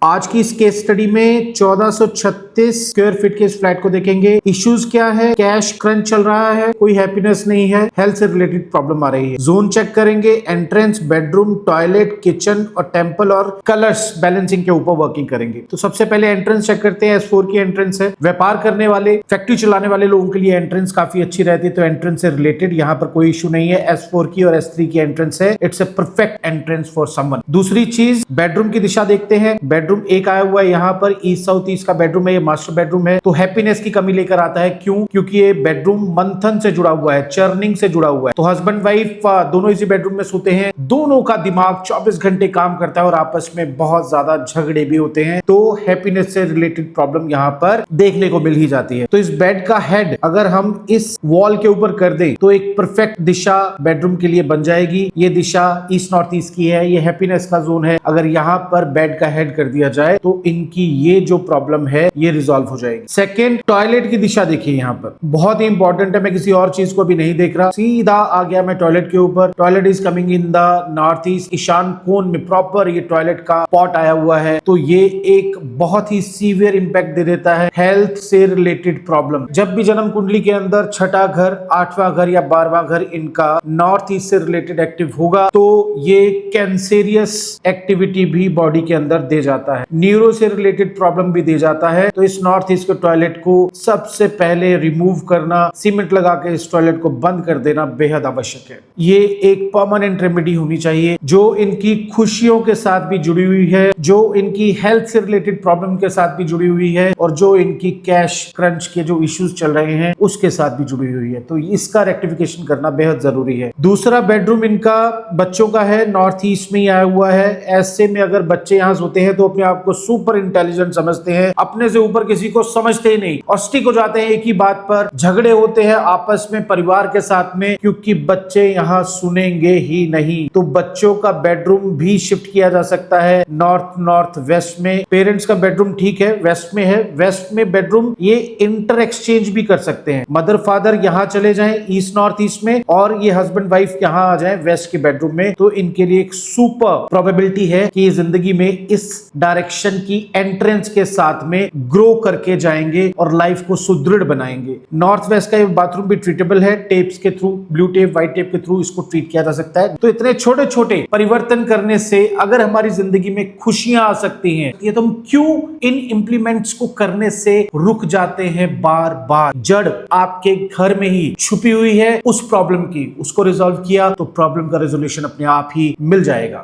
आज की इस केस स्टडी में 1436 स्क्वायर फीट के इस फ्लैट को देखेंगे। इश्यूज क्या है? कैश क्रंच चल रहा है, कोई हैप्पीनेस नहीं है, हेल्थ से रिलेटेड प्रॉब्लम आ रही है। जोन चेक करेंगे, एंट्रेंस, बेडरूम, टॉयलेट, किचन और टेम्पल और कलर्स बैलेंसिंग के ऊपर वर्किंग करेंगे। तो सबसे पहले एंट्रेंस चेक करते हैं। S4 की एंट्रेंस है। व्यापार करने वाले, फैक्ट्री चलाने वाले लोगों के लिए एंट्रेंस काफी अच्छी रहती है, तो एंट्रेंस से रिलेटेड यहाँ पर कोई इशू नहीं है। S4 की और S3 की एंट्रेंस है, it's a perfect entrance for someone. दूसरी चीज, बेडरूम की दिशा देखते हैं। बेडरूम एक आया हुआ है यहाँ पर, ईस्ट साउथ ईस्ट का बेडरूम है, ये मास्टर बेडरूम है, तो हैप्पीनेस की कमी लेकर आता है। क्यों? क्योंकि ये बेडरूम मंथन से जुड़ा हुआ है, चर्निंग से जुड़ा हुआ है। तो हस्बैंड वाइफ दोनों इसी बेडरूम में सोते हैं, दोनों का दिमाग 24 घंटे काम करता है और आपस में बहुत ज्यादा झगड़े भी होते हैं, तो हैप्पीनेस से रिलेटेड प्रॉब्लम यहाँ पर देखने को मिल ही जाती है। तो इस बेड का हेड अगर हम इस वॉल के ऊपर कर दें तो एक परफेक्ट दिशा बेडरूम के लिए बन जाएगी। ये दिशा ईस्ट नॉर्थ ईस्ट की है, ये हैप्पीनेस का जोन है। अगर यहाँ पर बेड का हेड कर दिया जाए तो इनकी ये जो प्रॉब्लम है ये रिजॉल्व हो जाएगी। सेकंड, टॉयलेट की दिशा देखिए, यहाँ पर बहुत ही इंपॉर्टेंट है। मैं किसी और चीज को भी नहीं देख रहा, सीधा आ गया मैं टॉयलेट के ऊपर। Toilet is coming in the north east, ईशान कोण में प्रॉपर ये टॉयलेट का पॉट आया हुआ है, तो ये एक बहुत ही सीवियर इंपैक्ट दे देता है हेल्थ से रिलेटेड प्रॉब्लम। जब भी जन्म कुंडली के अंदर छठा घर, आठवां घर या 12वां घर इनका नॉर्थ ईस्ट से रिलेटेड एक्टिव होगा तो ये कैंसेरियस एक्टिविटी भी बॉडी के अंदर दे जाता है, न्यूरो से रिलेटेड प्रॉब्लम भी दे जाता है। तो इस नॉर्थ ईस्ट के टॉयलेट को सबसे पहले रिमूव करना, सीमेंट लगा के इस टॉयलेट को बंद कर देना बेहद आवश्यक है। ये एक परमानेंट रेमेडी होनी चाहिए जो इनकी खुशियों के साथ भी जुड़ी हुई है, जो इनकी हेल्थ से रिलेटेड प्रॉब्लम के साथ भी जुड़ी हुई है और जो इनकी कैश क्रंच के जो इश्यूज चल रहे हैं उसके साथ भी जुड़ी हुई है। तो इसका रेक्टिफिकेशन करना बेहद जरूरी है। दूसरा बेडरूम इनका बच्चों का है, नॉर्थ ईस्ट में ही आया हुआ है। ऐसे में अगर बच्चे यहाँ सोते हैं तो अपने आप को सुपर इंटेलिजेंट समझते हैं, अपने से ऊपर किसी को समझते ही नहीं और स्टिक हो जाते हैं एक ही बात पर। झगड़े होते हैं आपस में, परिवार के साथ में, क्योंकि बच्चे यहाँ सुनेंगे ही नहीं। तो बच्चों का बेडरूम भी शिफ्ट किया जा सकता है नॉर्थ नॉर्थ वेस्ट में। पेरेंट्स का बेडरूम ठीक है वेस्ट में है, वेस्ट में बेडरूम ये इंटर एक्सचेंज भी कर सकते हैं। मदर फादर यहाँ चले जाएं ईस्ट नॉर्थ ईस्ट में और ये हस्बैंड वाइफ यहाँ आ जाएं वेस्ट के बेडरूम में, तो इनके लिए एक सुपर प्रोबेबिलिटी है कि ये जिंदगी में इस डायरेक्शन की एंट्रेंस के साथ में ग्रो करके जाएंगे और लाइफ को सुदृढ़ बनाएंगे। नॉर्थ वेस्ट का ये बाथरूम भी ट्रीटेबल है, टेप्स के through, blue tape, white tape के थ्रू इसको ट्रीट किया जा सकता है। तो इतने छोटे छोटे परिवर्तन करने से अगर हमारी जिंदगी में खुशियां आ सकती हैं, ये तो हम क्यों इन इंप्लीमेंट्स को करने से रुक जाते हैं बार बार? जड़ आपके घर में ही छुपी हुई है उस प्रॉब्लम की, उसको रिजॉल्व किया तो प्रॉब्लम का रेजोल्यूशन अपने आप ही मिल जाएगा।